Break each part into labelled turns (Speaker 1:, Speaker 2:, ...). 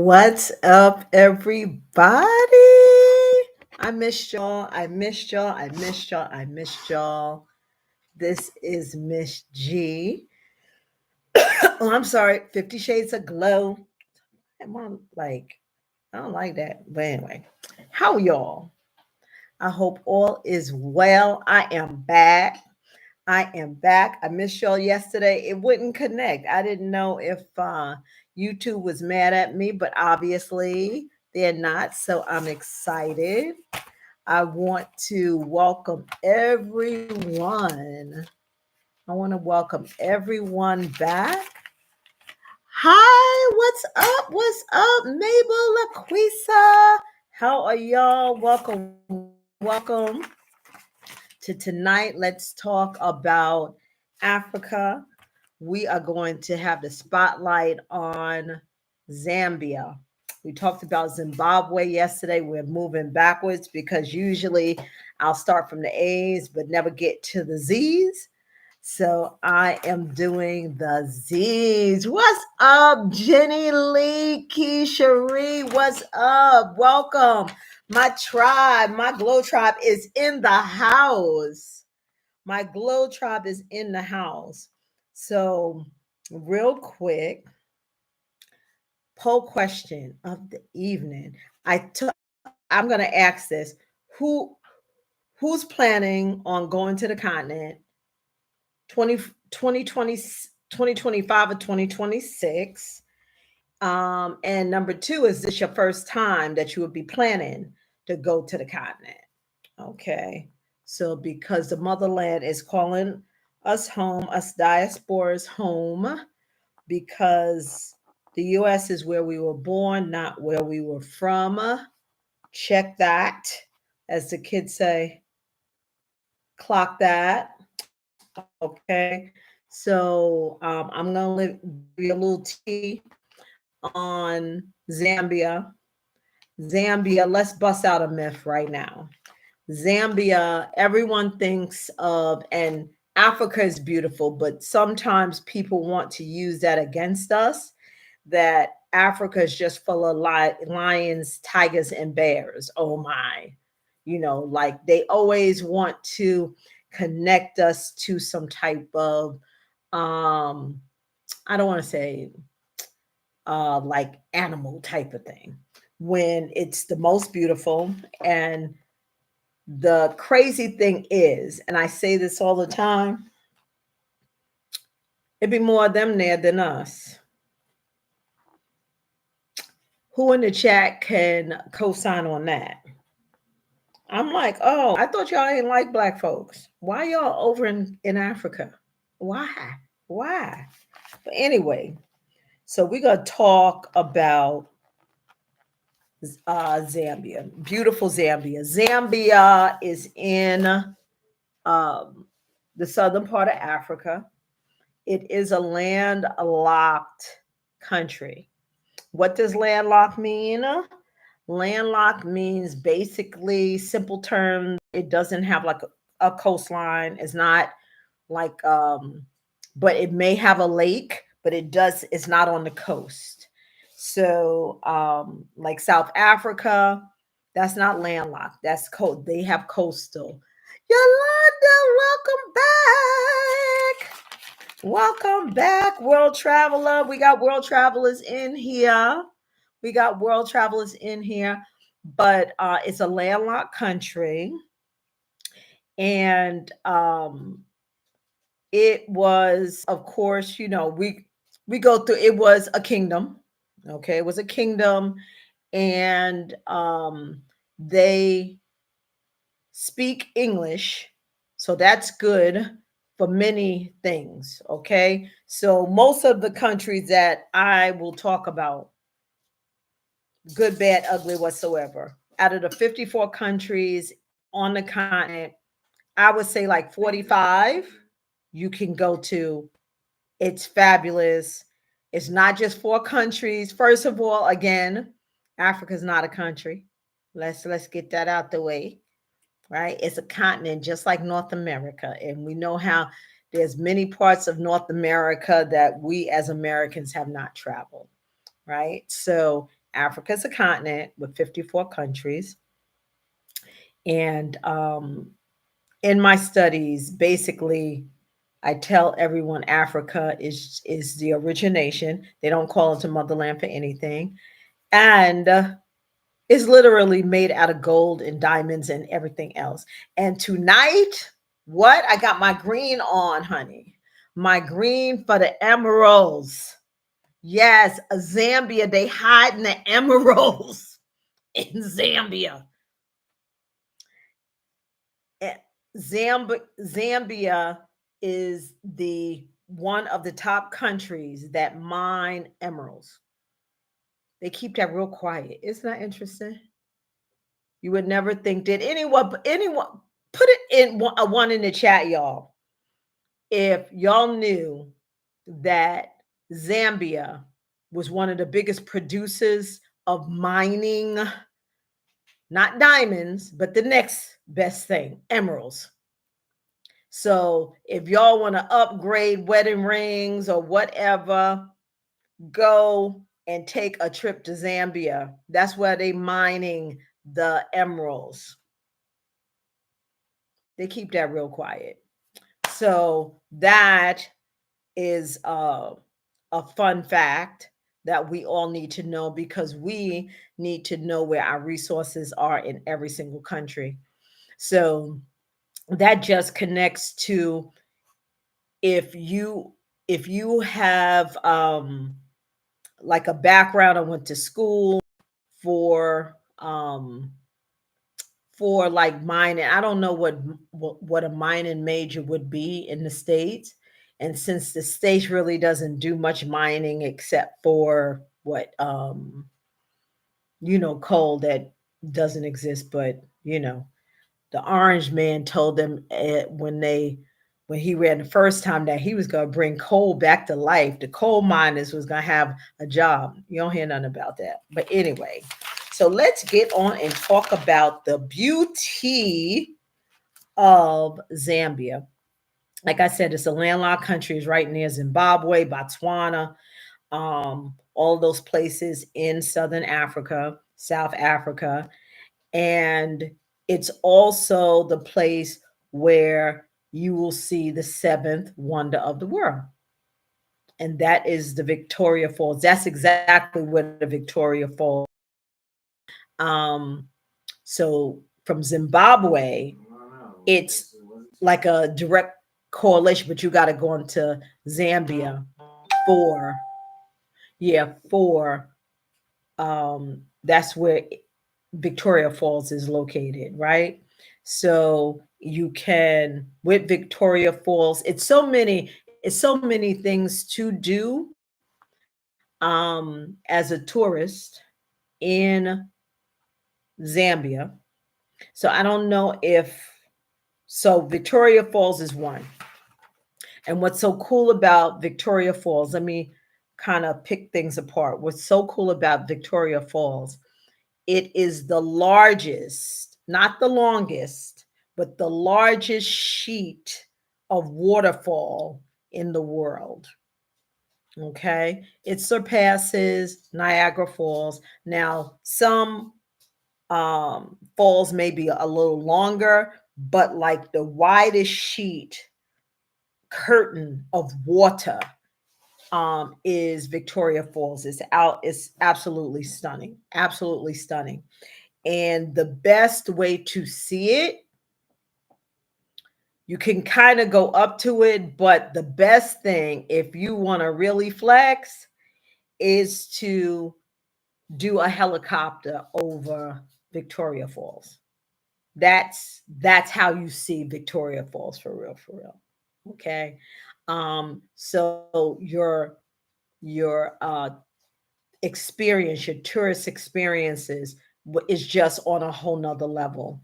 Speaker 1: What's up, everybody? I missed y'all. I missed y'all. I missed y'all. I missed y'all. This is Miss G. Oh, I'm sorry. 50 Shades of Glow. Am I like, I don't like that. But anyway, how y'all? I hope all is well. I am back. I am back. I missed y'all yesterday. It wouldn't connect. I didn't know if YouTube was mad at me, but obviously they're not. So I'm excited. I want to welcome everyone. I want to welcome everyone back. Hi, what's up? What's up, Mabel LaQuisa? How are y'all? Welcome to tonight. Let's talk about Africa. We are going to have the spotlight on Zambia. We talked about Zimbabwe yesterday. We're moving backwards because usually I'll start from the A's but never get to the Z's. So I am doing the Z's. What's up, Jenny Lee, Keisha? What's up? Welcome. My tribe, my glow tribe is in the house. My glow tribe is in the house. So, real quick, poll question of the evening. I'm going to ask this. Who who's planning on going to the continent 2025 or 2026? And number two, is this your first time that you would be planning to go to the continent? Okay. So because the motherland is calling us home, us diasporas home, because the US is where we were born, not where we were from. Check that. As the kids say, clock that. Okay. So I'm going to give you a little tea on Zambia. Zambia, let's bust out a myth right now. Zambia, everyone thinks of, and Africa is beautiful, but sometimes people want to use that against us, that Africa is just full of lions, tigers, and bears. Oh my. Like they always want to connect us to some type of, I don't want to say like animal type of thing, when it's the most beautiful. And the crazy thing is, and I say this all the time, it'd be more of them there than us. Who in the chat can co-sign on that? I'm like, oh, I thought y'all ain't like black folks. Why y'all over in Africa? Why? Why? But anyway, so we're gonna talk about Zambia. Beautiful Zambia. Zambia is in the southern part of Africa. It is a landlocked country. What does landlocked mean? Landlocked means, basically, simple terms, it doesn't have like a coastline. It's not like, but it may have a lake, but it's not on the coast. So, like South Africa, that's not landlocked. That's coast. They have coastal. Yolanda, welcome back. Welcome back, world traveler. We got world travelers in here. But it's a landlocked country. And it was, of course, we go through, it was a kingdom. Okay, it was a kingdom. And they speak English. So that's good for many things. Okay. So most of the countries that I will talk about, good, bad, ugly, whatsoever, out of the 54 countries on the continent, I would say like 45 you can go to. It's fabulous. It's not just four countries. First of all, again, Africa is not a country. Let's get that out the way. Right? It's a continent just like North America. And we know how there's many parts of North America that we as Americans have not traveled. Right? So Africa is a continent with 54 countries. And in my studies, basically, I tell everyone Africa is the origination. They don't call it the motherland for anything. And is literally made out of gold and diamonds and everything else. And tonight, what? I got my green on, honey. My green for the emeralds. Yes, Zambia, they hiding the emeralds in Zambia. Eh, Zambia is the one of the top countries that mine emeralds. They keep that real quiet. Isn't that interesting? You would never think. Did anyone put it in a one in the chat, y'all? If y'all knew that Zambia was one of the biggest producers of mining, not diamonds, but the next best thing, emeralds. So if y'all want to upgrade wedding rings or whatever, go and take a trip to Zambia. That's where they mining the emeralds. They keep that real quiet. So that is a fun fact that we all need to know, because we need to know where our resources are in every single country. So that just connects to, if you have like a background, I went to school for like mining. I don't know what a mining major would be in the States. And since the States really doesn't do much mining except for what coal that doesn't exist, but the orange man told them when he ran the first time that he was going to bring coal back to life. The coal miners was going to have a job. You don't hear nothing about that. But anyway, so let's get on and talk about the beauty of Zambia. Like I said, it's a landlocked country. It's right near Zimbabwe, Botswana, all those places in Southern Africa, South Africa. And it's also the place where you will see the seventh wonder of the world. And that is the Victoria Falls. That's exactly where the Victoria Falls. So from Zimbabwe, it's like a direct correlation, but you got to go into Zambia for, that's where Victoria Falls is located, right? So you can, with Victoria Falls, it's so many things to do as a tourist in Zambia. So I don't know so Victoria Falls is one. And what's so cool about Victoria Falls, let me kind of pick things apart. What's so cool about Victoria Falls, it is the largest, not the longest, but the largest sheet of waterfall in the world. Okay. It surpasses Niagara Falls. Now, some falls may be a little longer, but like the widest sheet curtain of water is Victoria Falls. It's absolutely stunning. Absolutely stunning. And the best way to see it, you can kind of go up to it, but the best thing, if you want to really flex, is to do a helicopter over Victoria Falls. That's how you see Victoria Falls for real, for real. Okay. So your experience, your tourist experiences is just on a whole nother level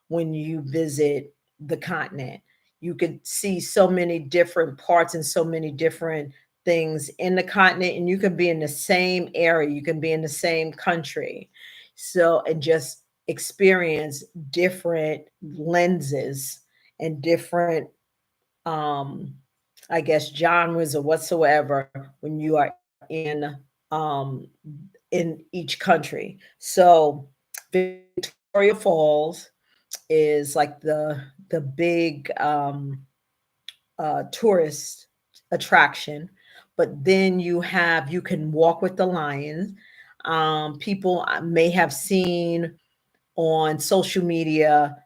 Speaker 1: when you visit the continent. You could see so many different parts and so many different things in the continent, and you can be in the same area, you can be in the same country. So, and just experience different lenses and different I guess genres or whatsoever when you are in in each country. So Victoria Falls is like the big tourist attraction. But then you can walk with the lions. People may have seen on social media,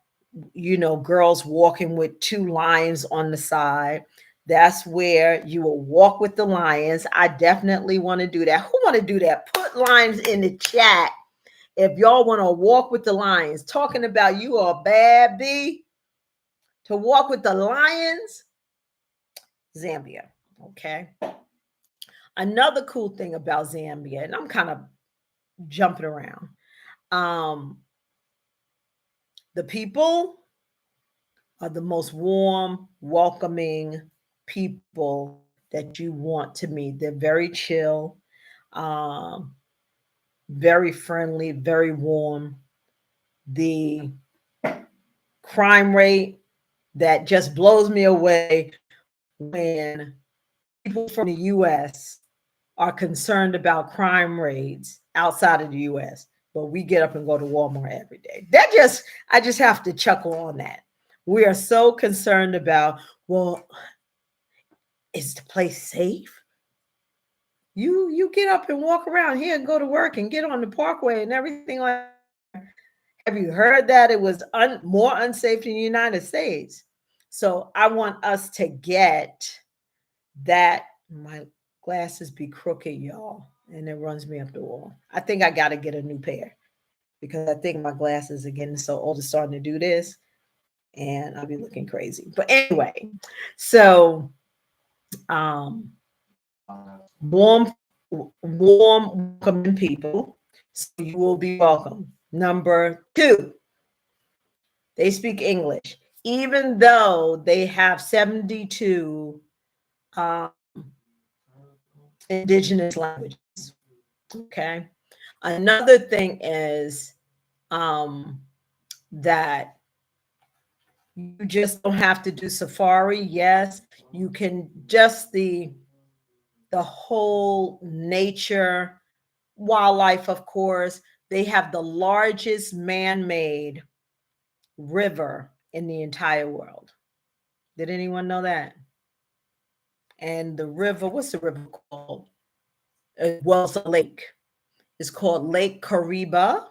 Speaker 1: girls walking with two lions on the side. That's where you will walk with the lions. I definitely want to do that. Who want to do that? Put lions in the chat if y'all want to walk with the lions. Talking about you are a bad bee to walk with the lions. Zambia. Okay. Another cool thing about Zambia, and I'm kind of jumping around. The people are the most warm, welcoming people that you want to meet. They're very chill, um, very friendly, very warm. The crime rate that just blows me away when people from the US are concerned about crime rates outside of the US, but we get up and go to Walmart every day. I just have to chuckle on that. We are so concerned about, well, is the place safe? You get up and walk around here and go to work and get on the parkway and everything like that. Have you heard that it was more unsafe in the United States? So I want us to get that. My glasses be crooked, y'all, and it runs me up the wall. I think I got to get a new pair because I think my glasses are getting so old, it's starting to do this, and I'll be looking crazy. But anyway, so warm, welcoming people. So you will be welcome. Number 2, they speak English, even though they have 72 indigenous languages. Okay. Another thing is that you just don't have to do safari. Yes, you can just the whole nature, wildlife, of course. They have the largest man-made river in the entire world. Did anyone know that? And the river, what's the river called? Well, it's a lake. It's called Lake Kariba,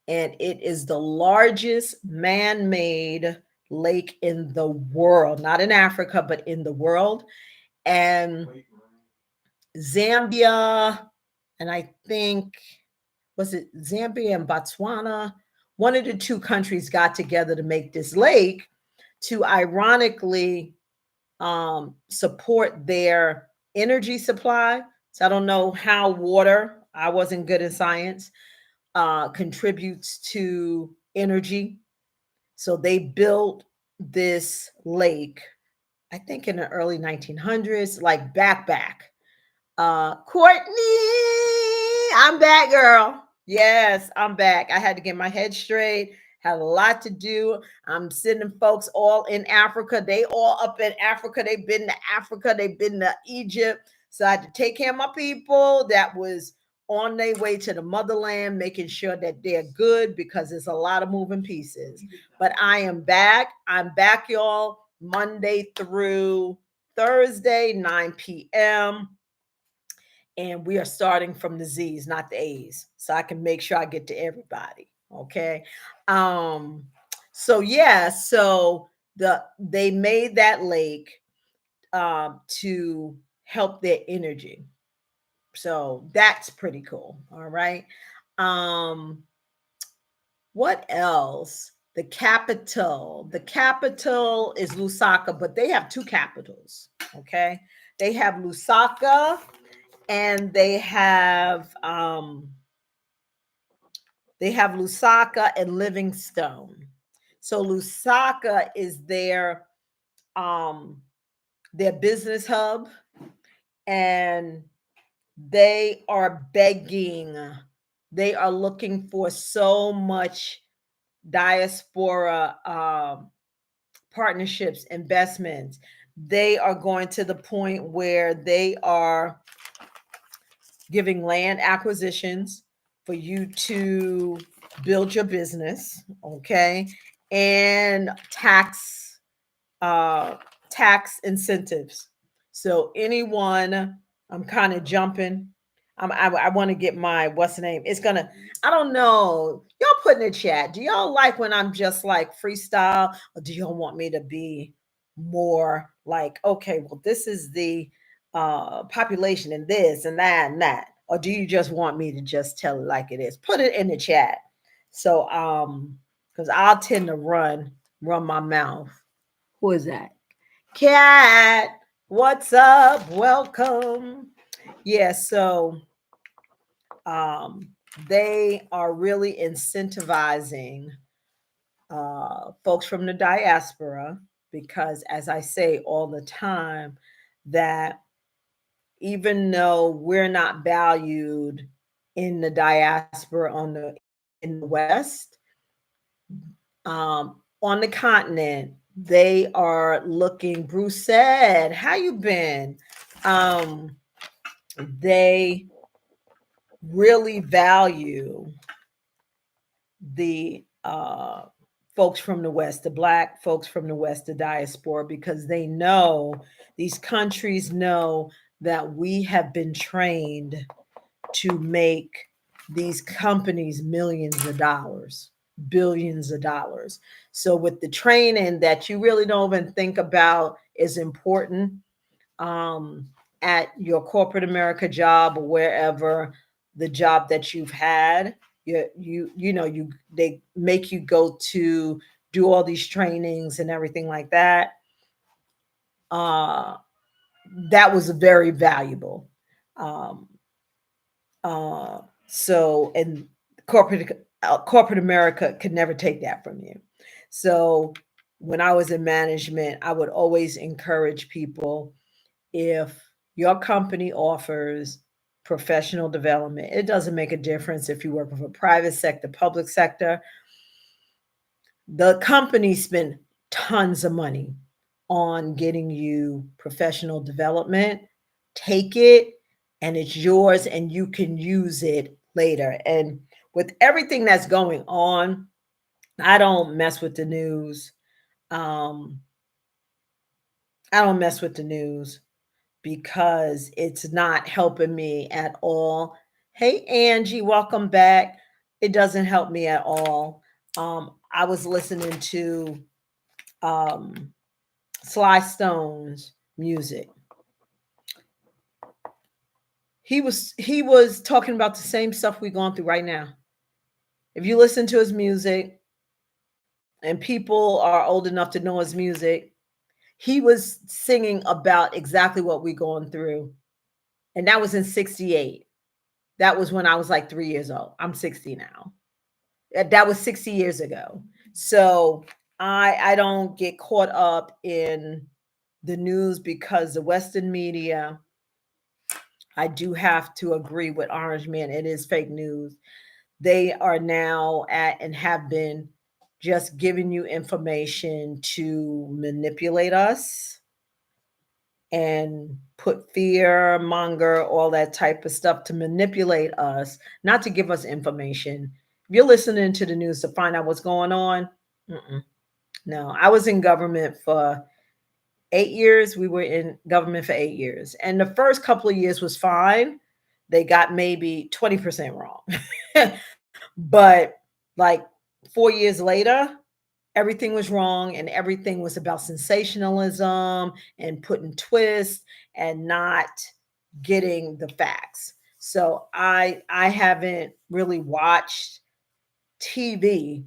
Speaker 1: and it is the largest man-made lake in the world, not in Africa, but in the world. And Zambia, and I think, was it Zambia and Botswana? One of the two countries got together to make this lake to ironically support their energy supply. So I don't know how water, I wasn't good in science, contributes to energy. So they built this lake, I think in the early 1900s, like back. Courtney, I'm back, girl. Yes, I'm back. I had to get my head straight. Had a lot to do. I'm sending folks all in Africa. They all up in Africa. They've been to Africa. They've been to Egypt. So I had to take care of my people that was on their way to the motherland, making sure that they're good because there's a lot of moving pieces. But I am back. I'm back, y'all, Monday through Thursday, 9 p.m. And we are starting from the Z's, not the A's, so I can make sure I get to everybody. Okay. So yeah, so they made that lake to help their energy. So that's pretty cool. All right. What else? The capital is Lusaka, but they have two capitals. Okay. They have Lusaka and they have Lusaka and Livingstone. So Lusaka is their business hub, and they are begging. They are looking for so much diaspora partnerships, investments. They are going to the point where they are giving land acquisitions for you to build your business, okay, and uh, tax incentives. So anyone, I'm kind of jumping. I want to get my what's the name? It's gonna. I don't know. Y'all put in the chat. Do y'all like when I'm just like freestyle, or do y'all want me to be more like, okay, well, this is the population and this and that and that, or do you just want me to just tell it like it is? Put it in the chat. So because I'll tend to run my mouth. Who is that? Cat, what's up? Welcome. Yeah, so um, they are really incentivizing folks from the diaspora because, as I say all the time, that even though we're not valued in the diaspora in the West, on the continent, they are looking. Bruce said, "How you been?" Um, they really value the folks from the West, the Black folks from the West, the diaspora, because they know these countries know that we have been trained to make these companies millions of dollars, billions of dollars. So with the training that you really don't even think about is important um, at your corporate America job or wherever the job that you've had, you they make you go to do all these trainings and everything like that. Uh, that was very valuable. Um, Uh, so, and corporate America could never take that from you. So, when I was in management, I would always encourage people, if your company offers professional development, it doesn't make a difference if you work with a private sector, public sector. The company spend tons of money on getting you professional development. Take it, and it's yours, and you can use it later. And with everything that's going on, I don't mess with the news. Um, I don't mess with the news because it's not helping me at all. Hey, Angie, welcome back. It doesn't help me at all. I was listening to um, Sly Stone's music. He was talking about the same stuff we're going through right now. If you listen to his music, and people are old enough to know his music, he was singing about exactly what we're going through. And that was in 68. That was when I was like 3 years old. I'm 60 now. That was 60 years ago. So I don't get caught up in the news because the Western media, I do have to agree with Orange Man. It is fake news. They are now at and have been just giving you information to manipulate us and put fear, monger, all that type of stuff to manipulate us, not to give us information. If you're listening to the news to find out what's going on, no. I was in government for 8 years. We were in government for 8 years. And the first couple of years was fine. They got maybe 20% wrong. But like 4 years later, everything was wrong and everything was about sensationalism and putting twists and not getting the facts. So I haven't really watched TV,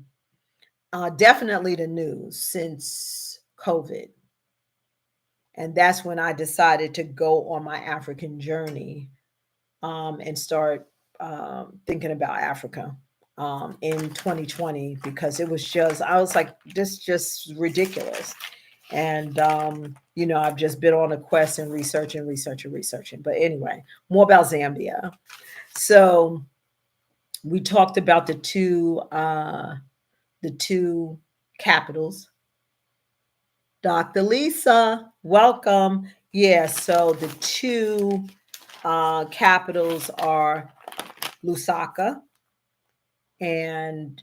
Speaker 1: definitely the news, since COVID. And that's when I decided to go on my African journey, and start thinking about Africa in 2020, because it was just, I was like, this just ridiculous. And, I've just been on a quest and researching. But anyway, more about Zambia. So we talked about the two capitals. Dr. Lisa, welcome. Yeah, so the two capitals are Lusaka and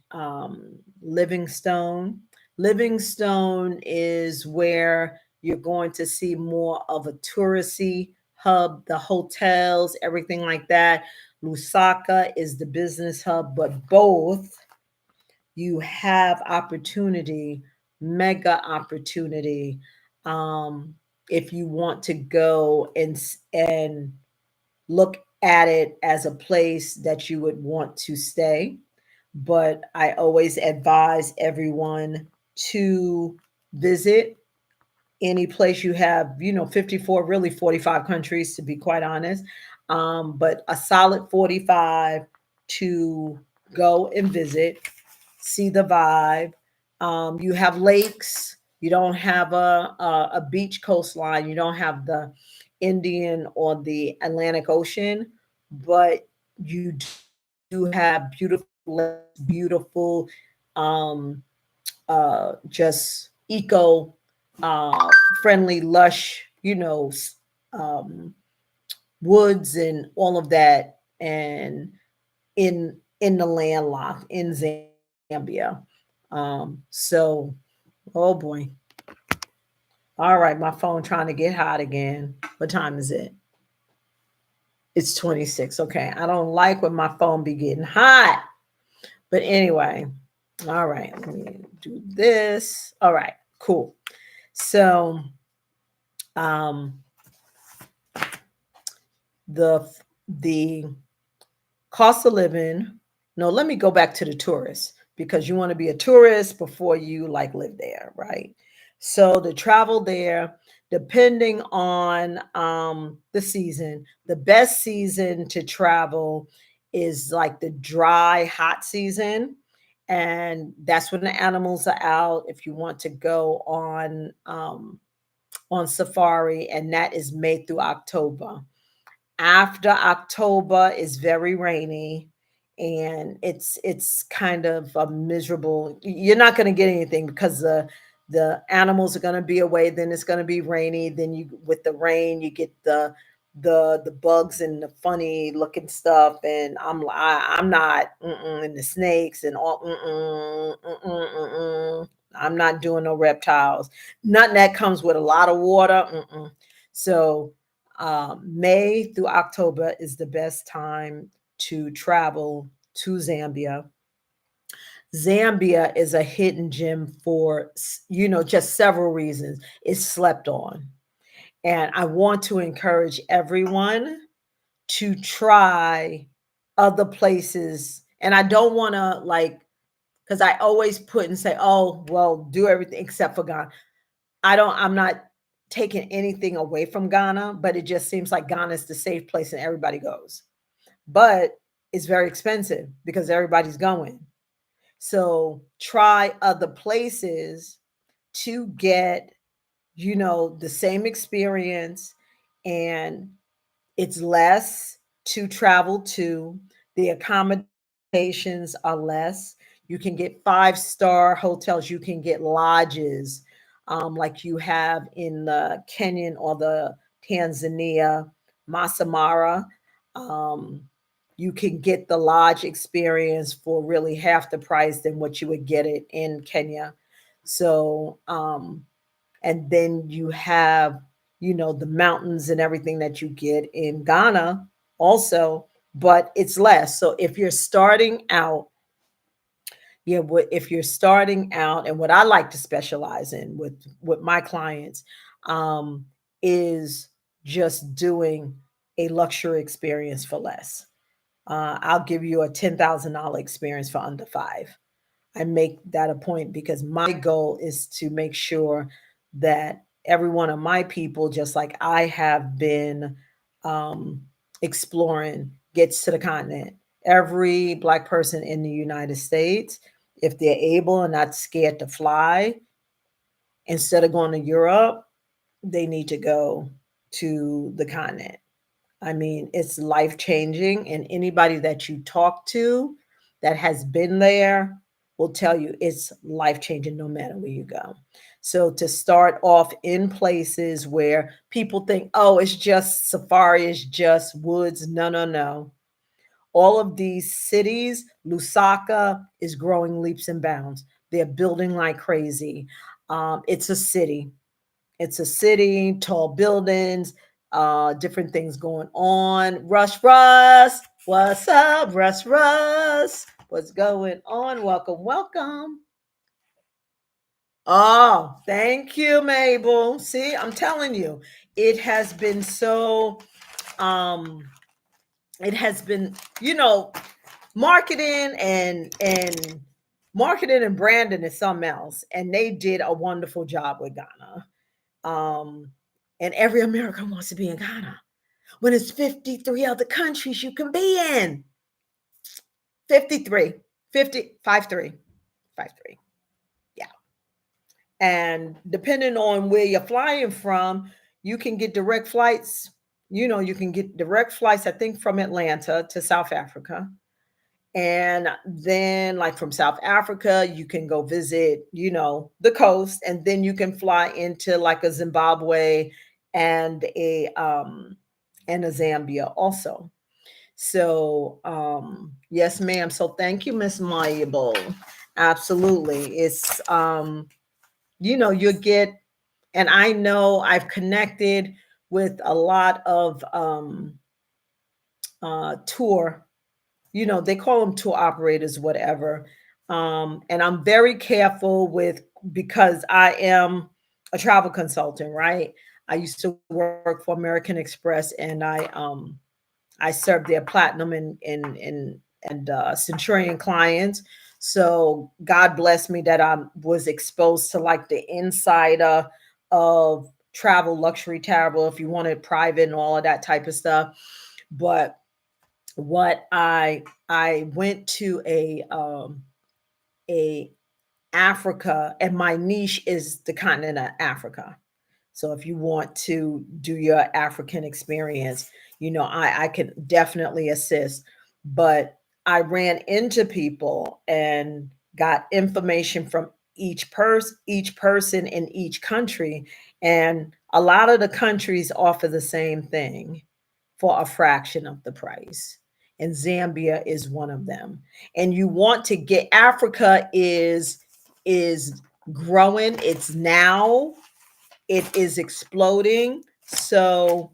Speaker 1: Livingstone. Livingstone is where you're going to see more of a touristy hub, the hotels, everything like that. Lusaka is the business hub, but both you have opportunity, mega opportunity, um, if you want to go and look at it as a place that you would want to stay. But I always advise everyone to visit any place. You have, 54, really 45 countries to be quite honest. But a solid 45 to go and visit, see the vibe. You have lakes. You don't have a beach coastline. You don't have the Indian or the Atlantic Ocean, but you do have beautiful lakes, beautiful, um, just eco friendly, lush, um, woods and all of that, and in the landlocked in Zambia. So, oh boy. All right, my phone trying to get hot again. What time is it? It's 26. Okay. I don't like when my phone be getting hot. But anyway, all right, let me do this. All right, cool. So, um, the the cost of living. No, let me go back to the tourists because you want to be a tourist before you like live there, right? So the travel there, depending on the season, the best season to travel is like the dry, hot season. And that's when the animals are out. If you want to go on safari, and that is May through October. After October is very rainy, and it's kind of a miserable. You're not going to get anything because the animals are going to be away. Then it's going to be rainy. Then you with the rain, you get the bugs and the funny looking stuff. And I'm not and the snakes and all. I'm not doing no reptiles. Nothing that comes with a lot of water. So May through October is the best time to travel to Zambia. Zambia is a hidden gem for, just several reasons. It's slept on. And I want to encourage everyone to try other places. And I don't want to because I always put and say, oh, well, do everything except for Ghana. I'm not taking anything away from Ghana, but it just seems like Ghana is the safe place and everybody goes. But it's very expensive because everybody's going. So try other places to get, the same experience, and it's less to travel to. The accommodations are less. You can get five-star hotels. You can get lodges, like you have in the Kenyan or the Tanzania, Masamara. Um, you can get the lodge experience for really half the price than what you would get it in Kenya. So, and then you have, the mountains and everything that you get in Ghana also, but it's less. So if you're starting out, yeah, if you're starting out, and what I like to specialize in with my clients, um, is just doing a luxury experience for less. I'll give you a $10,000 experience for under five. I make that a point because my goal is to make sure that every one of my people, just like I have been um, exploring, gets to the continent. Every Black person in the United States, if they're able and not scared to fly, instead of going to Europe, they need to go to the continent. I mean, it's life changing. And anybody that you talk to that has been there will tell you it's life changing no matter where you go. So to start off in places where people think, oh, it's just safari, it's just woods. No, no, no. All of these cities, Lusaka is growing leaps and bounds. They're building like crazy. It's a city. It's a city, tall buildings, different things going on. Russ, what's up? Russ, what's going on? Welcome, welcome. Oh, thank you, Mabel. See, I'm telling you, it has been so, um, it has been, you know, marketing and branding is something else. And they did a wonderful job with Ghana. Um, and every American wants to be in Ghana. When it's 53 other countries you can be in. 53, 50, 53, 53. Yeah. And depending on where you're flying from, you can get direct flights. You can get direct flights, I think, from Atlanta to South Africa. And then, like from South Africa, you can go visit, the coast, and then you can fly into like a Zimbabwe and a Zambia also. So, yes, ma'am. So thank you, Miss Mayable. Absolutely. It's you get, and I know I've connected with a lot of tour, they call them tour operators, whatever. And I'm very careful with, because I am a travel consultant, right? I used to work for American Express, and I served their platinum and Centurion clients. So God bless me that I was exposed to like the insider of travel, luxury travel, if you wanted private and all of that type of stuff. But what I went to a Africa, and my niche is the continent of Africa. So if you want to do your African experience, I can definitely assist. But I ran into people and got information from each person in each country. And a lot of the countries offer the same thing for a fraction of the price. And Zambia is one of them. And you want to get, Africa is growing. It's now, it is exploding. So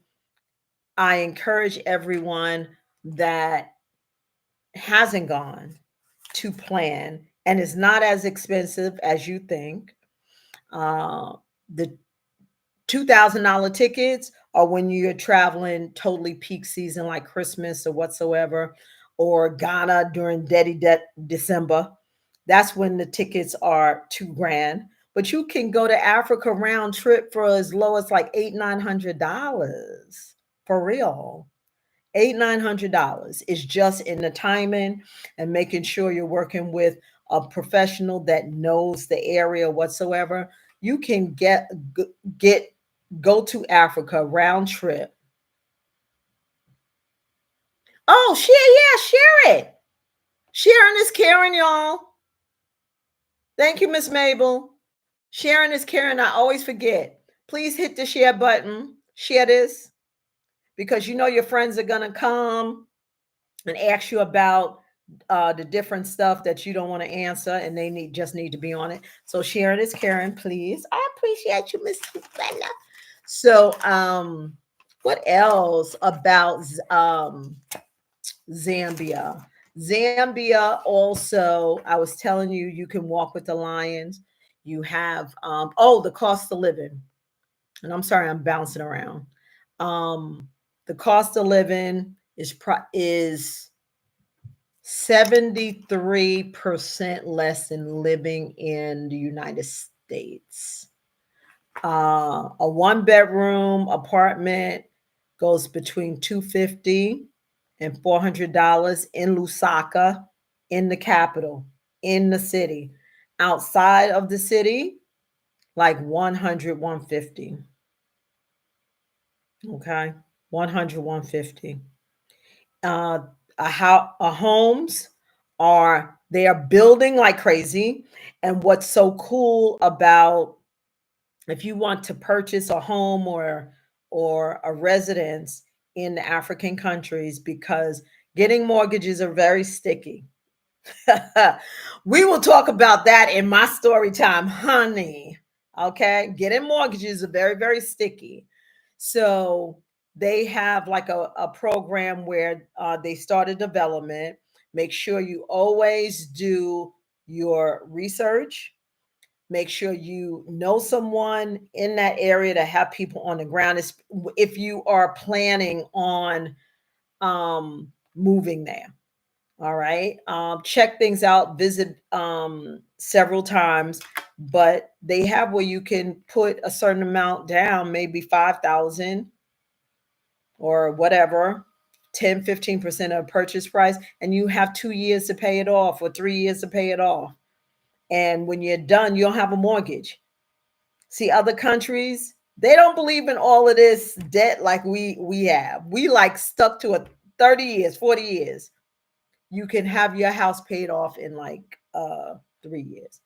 Speaker 1: I encourage everyone that hasn't gone to plan, and it's not as expensive as you think. The $2,000 tickets are when you're traveling totally peak season, like Christmas or whatsoever, or Ghana during December. That's when the tickets are 2 grand. But you can go to Africa round trip for as low as like $800-900 for real. $800-900 is just in the timing and making sure you're working with a professional that knows the area whatsoever. You can get go to Africa round trip. Oh, share it. Sharing is caring, y'all. Thank you, Miss Mabel. Sharing is caring. I always forget. Please hit the share button. Share this, because your friends are gonna come and ask you about the different stuff that you don't want to answer, and they just need to be on it. So sharing is caring, please. I appreciate you, Miss Bella. So what else about Zambia? Zambia also, I was telling you, you can walk with the lions. You have the cost of living. And I'm sorry, I'm bouncing around. The cost of living is 73% less than living in the United States. A 1 bedroom apartment goes between $250 and $400 in Lusaka, in the capital, in the city. Outside of the city, like 100, 150. Okay, 100, 150. Homes they are building like crazy. And what's so cool about if you want to purchase a home or a residence in the African countries, because getting mortgages are very sticky. We will talk about that in my story time, honey. Okay, getting mortgages are very, very sticky. So they have like a program where they start a development. Make sure you always do your research. Make sure you know someone in that area to have people on the ground. If you are planning on moving there. All right. Check things out, visit several times, but they have where you can put a certain amount down, maybe 5,000 or whatever, 10, 15% of purchase price, and you have 2 years to pay it off or 3 years to pay it off. And when you're done, you don't have a mortgage. See, other countries, they don't believe in all of this debt like we have. We like stuck to a 30 years, 40 years. You can have your house paid off in like 3 years.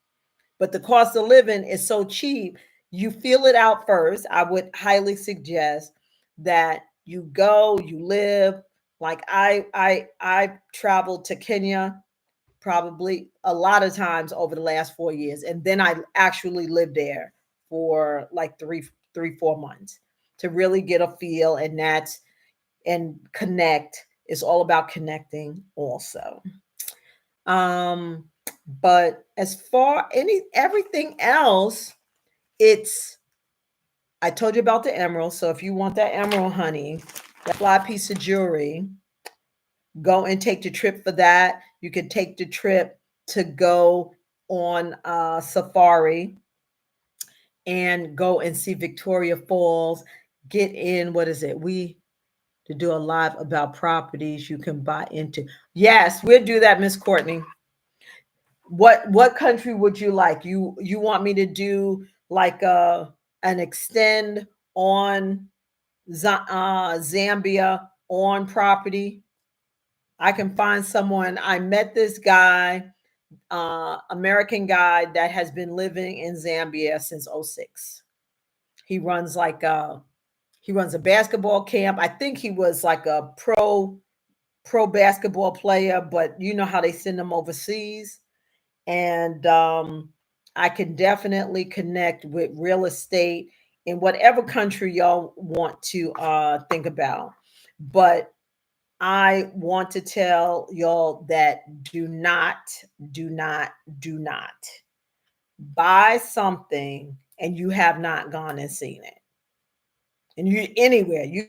Speaker 1: But the cost of living is so cheap, you feel it out first. I would highly suggest that you go, you live. Like I traveled to Kenya probably a lot of times over the last 4 years. And then I actually lived there for like 4 months to really get a feel. And connect. It's all about connecting also. Um, but as far everything else, it's I told you about the emerald. So if you want that emerald, honey, that fly piece of jewelry, go and take the trip for that. You can take the trip to go on safari and go and see Victoria Falls. Get in, what is it? To do a live about properties you can buy into. Yes, we'll do that, Miss Courtney. What country would you like? You want me to do like an extend on Zambia on property? I can find someone. I met this guy, American guy that has been living in Zambia since '06. He runs he runs a basketball camp. I think he was like a pro basketball player, but you know how they send them overseas. And I can definitely connect with real estate in whatever country y'all want to think about. But I want to tell y'all that do not, do not buy something and you have not gone and seen it. And you anywhere you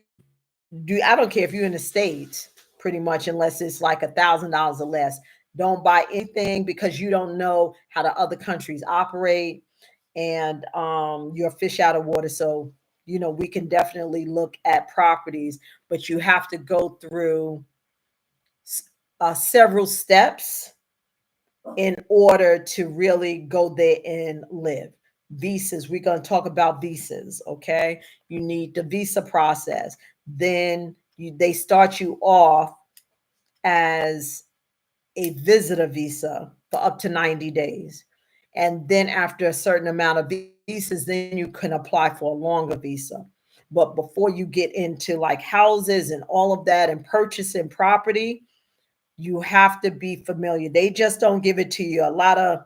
Speaker 1: do, I don't care if you're in the States, pretty much, unless it's like $1,000 or less. Don't buy anything because you don't know how the other countries operate, and you're a fish out of water. So, we can definitely look at properties, but you have to go through several steps in order to really go there and live. Visas, we're going to talk about visas, okay? You need the visa process. Then they start you off as a visitor visa for up to 90 days. And then after a certain amount of visas, then you can apply for a longer visa. But before you get into like houses and all of that and purchasing property, you have to be familiar. They just don't give it to you. A lot of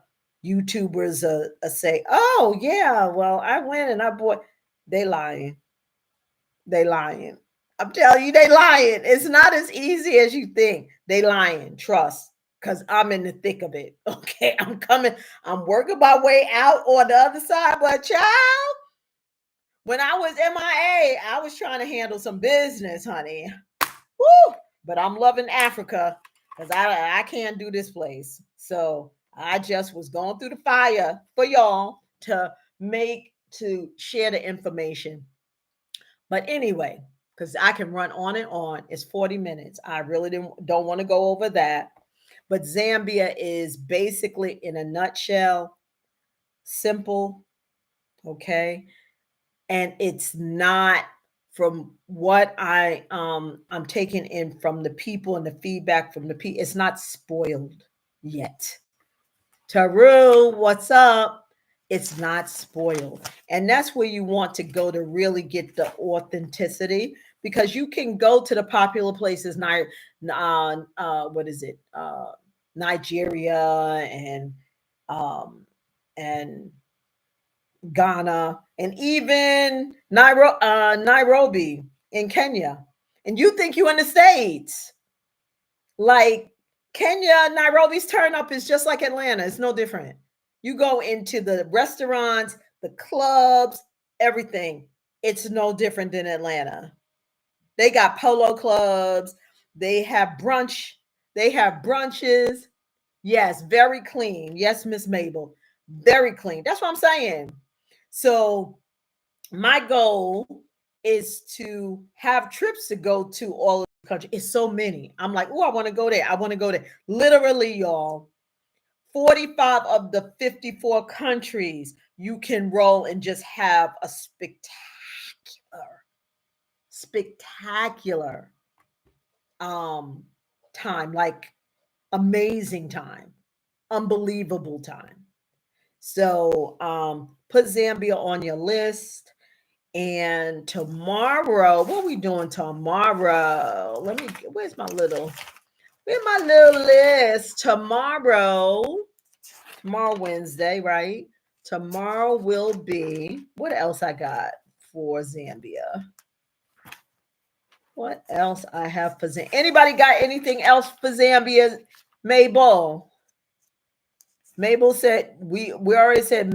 Speaker 1: YouTubers say, "Oh yeah, well I went and I bought." They lying. They lying. I'm telling you, they lying. It's not as easy as you think. They lying. Trust, because I'm in the thick of it. Okay, I'm coming. I'm working my way out on the other side. But child, when I was MIA, I was trying to handle some business, honey. Woo! But I'm loving Africa because I can't do this place. So I just was going through the fire for y'all to share the information. But anyway, because I can run on and on. It's 40 minutes. I really don't want to go over that. But Zambia is basically, in a nutshell, simple, okay? And it's not, from what I'm taking in from the people and the feedback from the people, it's not spoiled yet. Taru, what's up? It's not spoiled. And that's where you want to go to really get the authenticity, because you can go to the popular places, what is it? Nigeria um, and Ghana, and even Nairobi in Kenya. And you think you're in the States. Like Kenya, Nairobi's turn up is just like Atlanta. It's no different. You go into the restaurants, the clubs, everything. It's no different than Atlanta. They got polo clubs. They have brunch. They have brunches. Yes, very clean. Yes, Miss Mabel, very clean. That's what I'm saying. So my goal is to have trips to go to all of the country. It's so many. I'm like, oh, I want to go there. I want to go there. Literally, y'all, 45 of the 54 countries you can roll and just have a spectacular time, like amazing time, unbelievable time. So put Zambia on your list. And tomorrow, what are we doing tomorrow? Where's my little list? Tomorrow Wednesday, right? Tomorrow will be, what else I got for Zambia? What else I have for Zambia? Anybody got anything else for Zambia? Mabel said, we already said,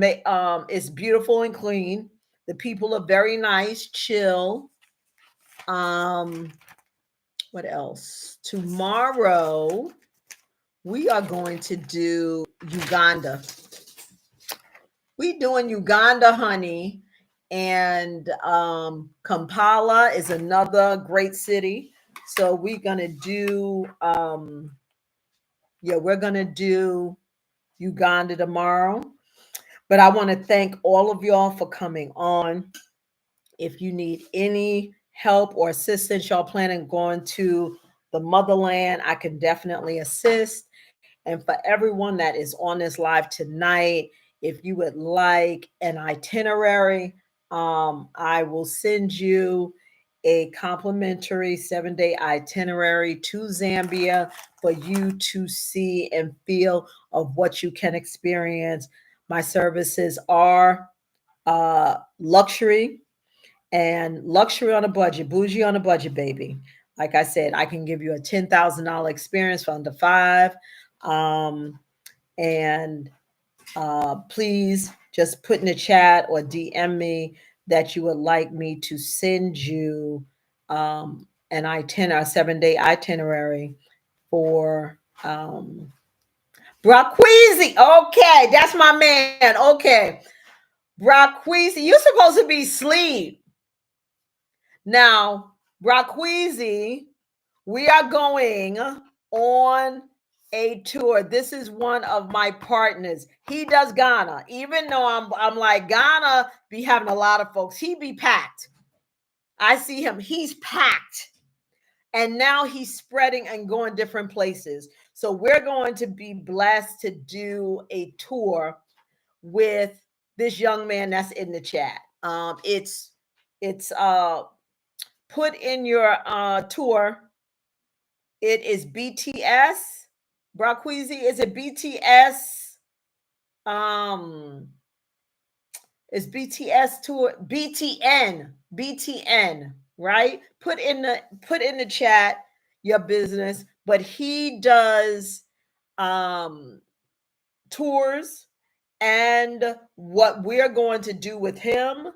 Speaker 1: it's beautiful and clean. The people are very nice, chill. What else? Tomorrow we are going to do Uganda. We doing Uganda, honey. And Kampala is another great city. So we're gonna do we're gonna do Uganda tomorrow. But I want to thank all of y'all for coming on. If you need any help or assistance, y'all planning going to the motherland, I can definitely assist. And for everyone that is on this live tonight, if you would like an itinerary, I will send you a complimentary 7-day itinerary to Zambia for you to see and feel of what you can experience. My services are luxury and luxury on a budget, bougie on a budget, baby. Like I said, I can give you a $10,000 experience for under five. And please just put in the chat or DM me that you would like me to send you an itinerary, a 7-day itinerary for Braqueezy. Okay, that's my man. Okay. Braqueezy, you're supposed to be asleep. Now, Braqueezy, we are going on a tour. This is one of my partners. He does Ghana. Even though I'm like, Ghana be having a lot of folks. He be packed. I see him. He's packed. And now he's spreading and going different places. So we're going to be blessed to do a tour with this young man that's in the chat. It's put in your tour. It is BTS. Braqueezy, is it BTS? It's BTS tour, BTN, right? Put in the chat your business. But he does tours, and what we're going to do with him,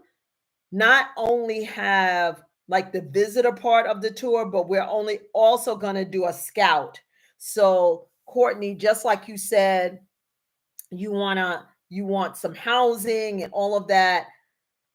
Speaker 1: not only have like the visitor part of the tour, but we're also going to do a scout. So Courtney, just like you said, you want some housing and all of that.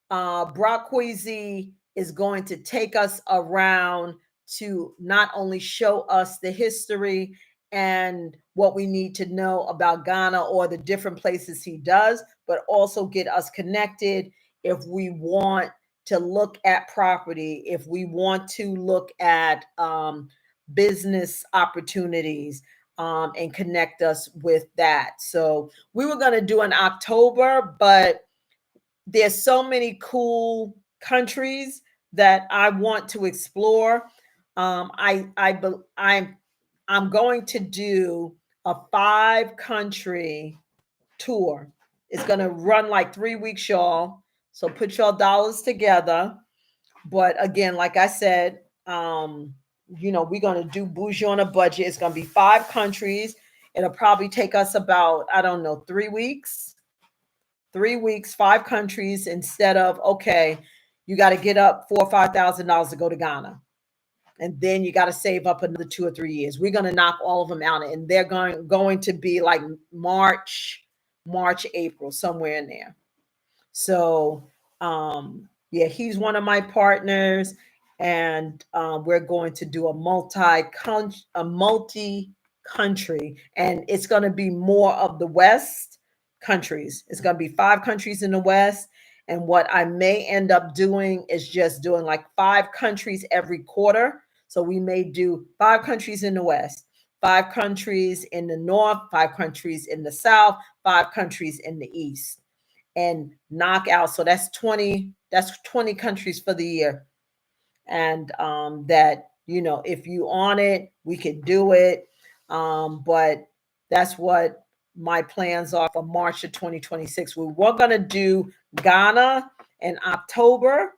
Speaker 1: Braqueezy is going to take us around to not only show us the history and what we need to know about Ghana or the different places he does, but also get us connected if we want to look at property, if we want to look at business opportunities. and connect us with that. So we were going to do in October, but there's so many cool countries that I want to explore. I'm going to do a 5-country tour. It's going to run like 3 weeks, y'all. So put your dollars together. But again, like I said, we're going to do bougie on a budget. It's going to be 5 countries. It'll probably take us about, I don't know, 3 weeks. 3 weeks, 5 countries, instead of, okay, you got to get up $4,000 or $5,000 to go to Ghana. And then you got to save up another 2 or 3 years. We're going to knock all of them out. And they're going to be like March, April, somewhere in there. So, yeah, he's one of my partners. And we're going to do a multi-country. And it's going to be more of the West countries. It's going to be 5 countries in the West. And what I may end up doing is just doing like 5 countries every quarter. So we may do 5 countries in the West, 5 countries in the North, 5 countries in the South, 5 countries in the East, and knock out. So that's 20 countries for the year. And that, if you on it, we could do it. But that's what my plans are for March of 2026. We were going to do Ghana in October.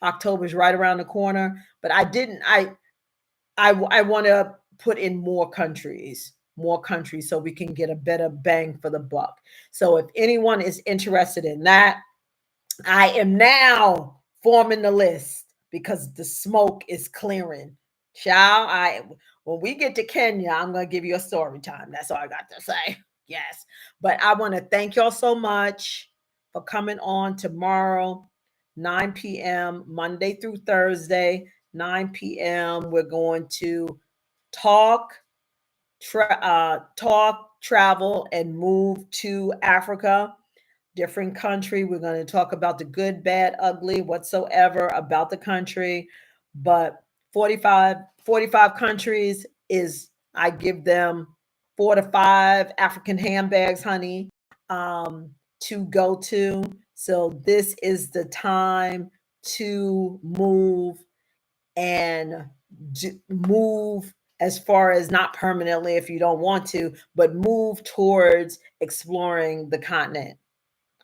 Speaker 1: October is right around the corner, but I didn't. I want to put in more countries, so we can get a better bang for the buck. So if anyone is interested in that, I am now forming the list because the smoke is clearing. When we get to Kenya, I'm going to give you a story time. That's all I got to say. Yes. But I want to thank y'all so much for coming on tomorrow, 9 p.m., Monday through Thursday, 9 p.m. We're going to talk, travel, and move to Africa. Different country. We're going to talk about the good, bad, ugly, whatsoever about the country. But 45 countries is, I give them 4 to 5 African handbags, honey, to go to. So this is the time to move and move as far as not permanently if you don't want to, but move towards exploring the continent.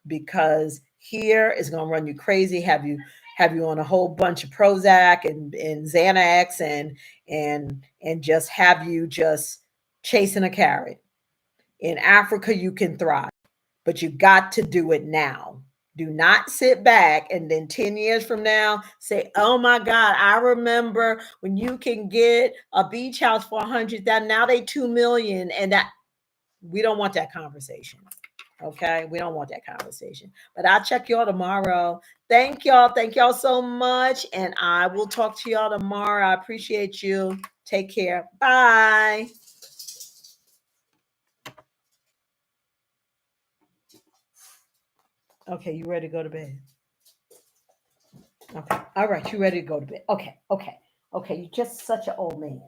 Speaker 1: Because here is going to run you crazy, have you on a whole bunch of Prozac and Xanax and just have you just chasing a carrot. In Africa, you can thrive, but you got to do it now. Do not sit back and then 10 years from now say, oh my God, I remember when you can get a beach house for 100,000, now they 2 million. And that, we don't want that conversation. Okay, we don't want that conversation. But I'll check y'all tomorrow. Thank y'all so much. And I will talk to y'all tomorrow. I appreciate you. Take care. Bye. Okay, you ready to go to bed? Okay. All right, you ready to go to bed? Okay. You're just such an old man.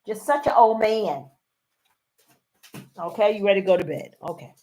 Speaker 1: Just such an old man. Okay, you ready to go to bed? Okay.